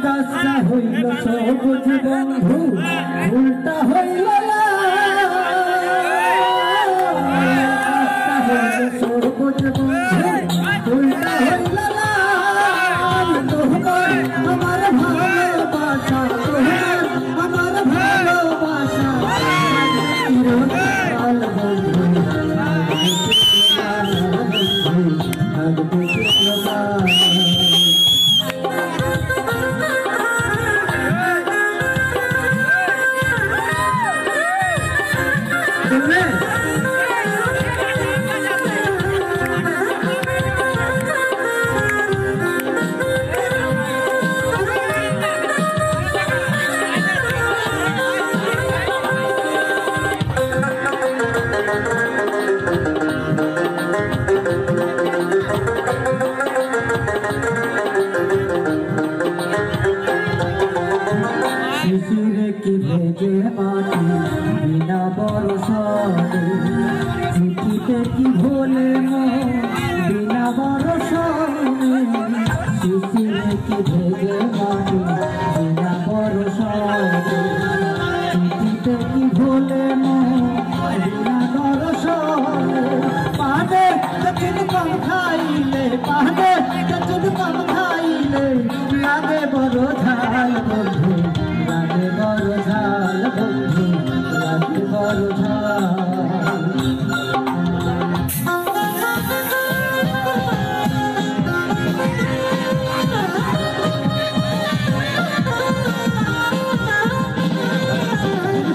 গাছটা হইল সবুজ বন্ধু উল্টা হইল সবুজ বন্ধু উল্টা হইল আমার ভালোবাসা আমার ভালোবাসা শিশিরে কি ভেজে মাটি বিনা বরষণে চিঠিতে কি ভোলে বিনা বরষণে শিশিরে কি ভেজে মাটি বিনা বরষণে চিঠিতে কি ভোলে বিনা বরষণে পাহাড়ে কঠিন কম খাইলে পাহাড়ে কঠিন কম খাইলে লাগে বড় ঝাল বন্ধু লাগে বড় ঝাল বন্ধু লাগে বড় ঝাল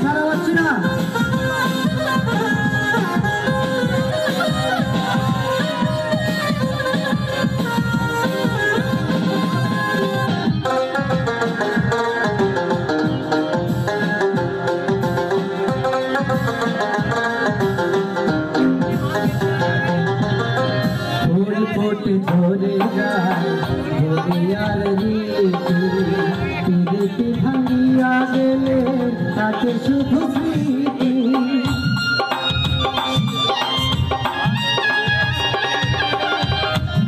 সারা পাচ্ছি না ফোটে ধরে যায় ধরিয়ার রীতি ভাঙিয়া গেলে তাকে শুধু স্মৃতি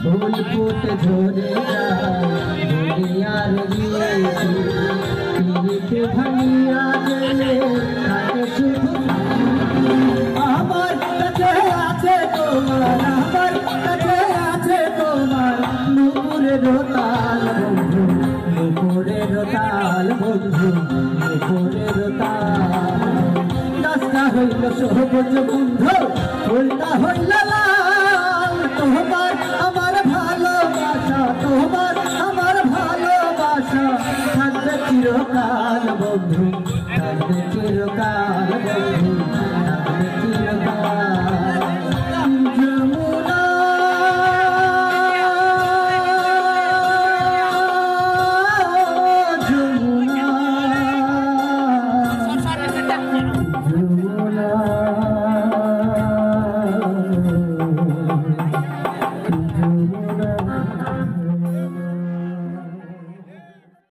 ফুল ফোটে ধরে যায় ধরিয়ার রীতি ভাঙিয়া গেলে তাকে শুধু আমার কাছে আছে তোমার আমার কাছে আছে তোমার নুপুরের তাল বন্ধু নুপুরের তাল বন্ধু নুপুরের তাল গাছটা হইল সবুজ বন্ধু ফুলটা হইল লাল তোমার আমার ভালোবাসা তোমার